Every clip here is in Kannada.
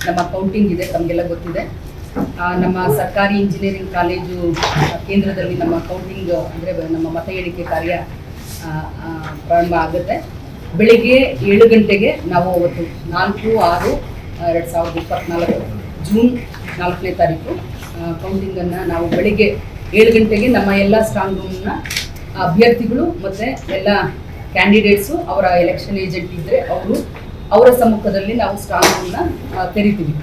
ನಮ್ಮ ಕೌಂಟಿಂಗ್ ಇದೆ, ತಮಗೆಲ್ಲ ಗೊತ್ತಿದೆ. ನಮ್ಮ ಸರ್ಕಾರಿ ಇಂಜಿನಿಯರಿಂಗ್ ಕಾಲೇಜು ಕೇಂದ್ರದಲ್ಲಿ ನಮ್ಮ ಕೌಂಟಿಂಗ್ ಅಂದರೆ ನಮ್ಮ ಮತ ಎಣಿಕೆ ಕಾರ್ಯ ಪ್ರಾರಂಭ ಆಗುತ್ತೆ. ಬೆಳಿಗ್ಗೆ 7 ಗಂಟೆಗೆ ನಾವು ಅವತ್ತು 4/6/2024 ಜೂನ್ 4ನೇ ತಾರೀಕು ಕೌಂಟಿಂಗನ್ನು ನಾವು ಬೆಳಿಗ್ಗೆ 7 ಗಂಟೆಗೆ ನಮ್ಮ ಎಲ್ಲ ಸ್ಟ್ರಾಂಗ್ ರೂಮ್ನ ಅಭ್ಯರ್ಥಿಗಳು ಮತ್ತು ಎಲ್ಲ ಕ್ಯಾಂಡಿಡೇಟ್ಸು, ಅವರ ಎಲೆಕ್ಷನ್ ಏಜೆಂಟ್ ಇದ್ದರೆ ಅವರ ಸಮ್ಮುಖದಲ್ಲಿ ನಾವು ಸ್ಟ್ರಾಂಗ್ ರೂಮ್ನ ತೆರಿತೀವಿ.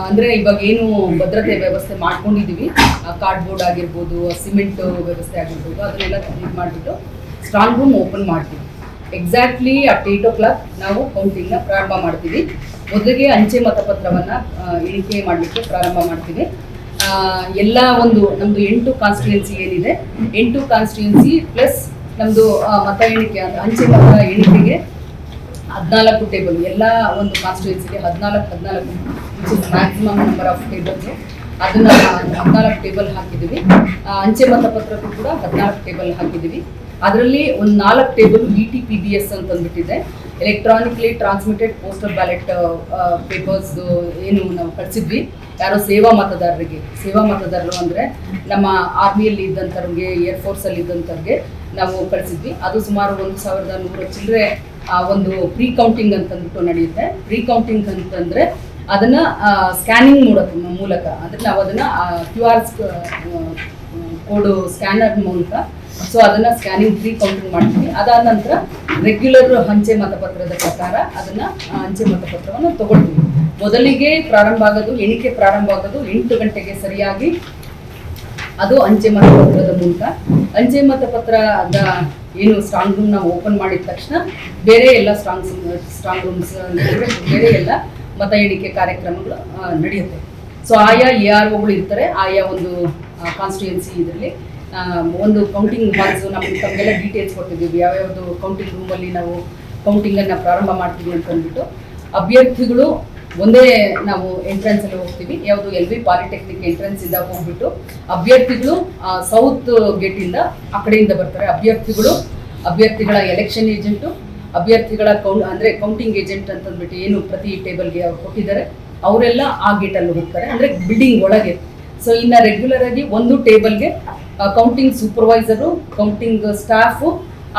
ಅಂದರೆ ಇವಾಗ ಏನು ಭದ್ರತೆ ವ್ಯವಸ್ಥೆ ಮಾಡ್ಕೊಂಡಿದ್ದೀವಿ, ಕಾರ್ಡ್ಬೋರ್ಡ್ ಆಗಿರ್ಬೋದು, ಸಿಮೆಂಟ್ ವ್ಯವಸ್ಥೆ ಆಗಿರ್ಬೋದು, ಅದನ್ನೆಲ್ಲ ಇದು ಮಾಡಿಬಿಟ್ಟು ಸ್ಟ್ರಾಂಗ್ ರೂಮ್ ಓಪನ್ ಮಾಡ್ತೀವಿ. ಎಕ್ಸಾಕ್ಟ್ಲಿ ಅಟ್ 8 o'clock ನಾವು ಕೌಂಟಿಂಗ್ನ ಪ್ರಾರಂಭ ಮಾಡ್ತೀವಿ. ಮೊದಲಿಗೆ ಅಂಚೆ ಮತಪತ್ರವನ್ನು ಎಣಿಕೆ ಮಾಡಲಿಕ್ಕೆ ಪ್ರಾರಂಭ ಮಾಡ್ತೀವಿ. ಎಲ್ಲ ನಮ್ಮದು 8 ಕಾನ್ಸ್ಟಿಟ್ಯೂನ್ಸಿ ಏನಿದೆ, 8 ಕಾನ್ಸ್ಟಿಟ್ಯೂನ್ಸಿ ಪ್ಲಸ್ ನಮ್ಮದು ಮತ ಎಣಿಕೆ ಅಂಚೆ ಮತ ಎಣಿಕೆಗೆ 14 ಟೇಬಲ್, ಎಲ್ಲ ಒಂದು ಕಾನ್ಸ್ಟಿಟ್ಯೂನ್ಸಿಗೆ 14 ಮ್ಯಾಕ್ಸಿಮಮ್ ನಂಬರ್ ಆಫ್ ಟೇಬಲ್ಸು, ಅದನ್ನು 14 ಟೇಬಲ್ ಹಾಕಿದ್ದೀವಿ. ಅಂಚೆ ಮತಪತ್ರಕ್ಕೂ ಕೂಡ 14 ಟೇಬಲ್ ಹಾಕಿದ್ದೀವಿ. ಅದರಲ್ಲಿ ಒಂದು 4 ಟೇಬಲ್ ETPBS ಅಂತಂದ್ಬಿಟ್ಟಿದೆ, electronically transmitted postal ballot papers ಏನು ನಾವು ಕಳಿಸಿದ್ವಿ ಯಾರೋ ಸೇವಾ ಮತದಾರರು ಅಂದರೆ ನಮ್ಮ ಆರ್ಮಿಯಲ್ಲಿ ಇದ್ದಂಥವ್ರಿಗೆ, ಏರ್ಫೋರ್ಸಲ್ಲಿ ಇದ್ದಂಥವ್ರಿಗೆ ನಾವು ಕಳಿಸಿದ್ವಿ. ಅದು ಸುಮಾರು 1100 ಚಿಲ್ಲರೆ ಒಂದು ಪ್ರೀ ಕೌಂಟಿಂಗ್ ಅಂತಂದ್ಬಿಟ್ಟು ನಡೆಯುತ್ತೆ. ಪ್ರೀ ಕೌಂಟಿಂಗ್ ಅಂತಂದರೆ ಅದನ್ನು ಸ್ಕ್ಯಾನಿಂಗ್ ಮೂಲಕ ಅಂದರೆ ನಾವು ಅದನ್ನು QR ಕೋಡು ಸ್ಕ್ಯಾನರ್ ಮೂಲಕ ಅದನ್ನು ಸ್ಕ್ಯಾನಿಂಗ್ ಪ್ರೀ ಕೌಂಟಿಂಗ್ ಮಾಡ್ತೀವಿ. ಅದಾದ ನಂತರ ರೆಗ್ಯುಲರ್ ಅಂಚೆ ಮತಪತ್ರದ ಪ್ರಕಾರ ಅದನ್ನು ಅಂಚೆ ಮತಪತ್ರವನ್ನು ತಗೊಳ್ತೀವಿ. ಮೊದಲಿಗೆ ಎಣಿಕೆ ಪ್ರಾರಂಭ ಆಗೋದು 8 ಗಂಟೆಗೆ ಸರಿಯಾಗಿ. ಅದು ಅಂಚೆ ಮತಪತ್ರದ ಮೂಲಕ. ಅಂಚೆ ಮತಪತ್ರದ ಏನು ಸ್ಟ್ರಾಂಗ್ ರೂಮ್ ನಾವು ಓಪನ್ ಮಾಡಿದ ತಕ್ಷಣ ಬೇರೆ ಎಲ್ಲ ಸ್ಟ್ರಾಂಗ್ ರೂಮ್ಸ್ ಬೇರೆ ಎಲ್ಲ ಮತ ಎಣಿಕೆ ಕಾರ್ಯಕ್ರಮಗಳು ನಡೆಯುತ್ತೆ. ಆಯಾ AROಗಳು ಇರ್ತಾರೆ, ಆಯಾ ಒಂದು ಕಾನ್ಸ್ಟಿಟ್ಯೂನ್ಸಿ ಇದರಲ್ಲಿ ಒಂದು ಕೌಂಟಿಂಗ್ ಹಾಲ್ಸು ತಮಗೆಲ್ಲ ಡೀಟೇಲ್ಸ್ ಕೊಟ್ಟಿದ್ದೀವಿ, ಯಾವ್ಯಾವುದು ಕೌಂಟಿಂಗ್ ರೂಮಲ್ಲಿ ನಾವು ಕೌಂಟಿಂಗನ್ನು ಪ್ರಾರಂಭ ಮಾಡ್ತೀವಿ ಅಂತಂದ್ಬಿಟ್ಟು. ಅಭ್ಯರ್ಥಿಗಳು ಒಂದೇ ನಾವು ಎಂಟ್ರೆನ್ಸಲ್ಲಿ ಹೋಗ್ತೀವಿ, ಯಾವುದು LV ಪಾಲಿಟೆಕ್ನಿಕ್ ಎಂಟ್ರೆನ್ಸಿಂದ ಹೋಗ್ಬಿಟ್ಟು ಅಭ್ಯರ್ಥಿಗಳು ಸೌತ್ ಗೇಟಿಂದ ಆ ಕಡೆಯಿಂದ ಬರ್ತಾರೆ. ಅಭ್ಯರ್ಥಿಗಳ ಎಲೆಕ್ಷನ್ ಏಜೆಂಟು, ಅಭ್ಯರ್ಥಿಗಳ ಕೌಂಟಿಂಗ್ ಏಜೆಂಟ್ ಅಂತಂದ್ಬಿಟ್ಟು ಏನು ಪ್ರತಿ ಟೇಬಲ್ಗೆ ಅವ್ರು ಕೊಟ್ಟಿದ್ದಾರೆ ಅವರೆಲ್ಲ ಆ ಗೇಟಲ್ಲಿ ಹೋಗ್ತಾರೆ, ಅಂದರೆ ಬಿಲ್ಡಿಂಗ್ ಒಳಗೆ. ಇನ್ನು ರೆಗ್ಯುಲರ್ ಆಗಿ ಒಂದು ಟೇಬಲ್ಗೆ ಕೌಂಟಿಂಗ್ ಸೂಪರ್ವೈಸರು, ಕೌಂಟಿಂಗ್ ಸ್ಟಾಫು,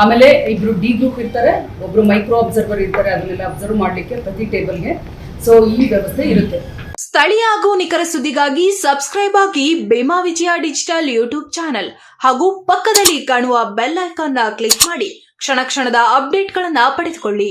ಆಮೇಲೆ 2 D ಗ್ರೂಪ್ ಇರ್ತಾರೆ, ಒಬ್ಬರು ಮೈಕ್ರೋ ಅಬ್ಸರ್ವರ್ ಇರ್ತಾರೆ, ಅದನ್ನೆಲ್ಲ ಅಬ್ಸರ್ವ್ ಮಾಡಲಿಕ್ಕೆ ಪ್ರತಿ ಟೇಬಲ್ಗೆ. ಈ ವ್ಯವಸ್ಥೆ ಇರುತ್ತೆ. ಸ್ಥಳೀಯ ಹಾಗೂ ನಿಖರ ಸುದ್ದಿಗಾಗಿ ಸಬ್ಸ್ಕ್ರೈಬ್ ಆಗಿ ಬೇಮಾ ವಿಜಯ ಡಿಜಿಟಲ್ ಯೂಟ್ಯೂಬ್ ಚಾನೆಲ್ ಹಾಗೂ ಪಕ್ಕದಲ್ಲಿ ಕಾಣುವ ಬೆಲ್ ಐಕಾನ್ ಕ್ಲಿಕ್ ಮಾಡಿ ಕ್ಷಣ ಕ್ಷಣದ ಅಪ್ಡೇಟ್ಗಳನ್ನು ಪಡೆದುಕೊಳ್ಳಿ.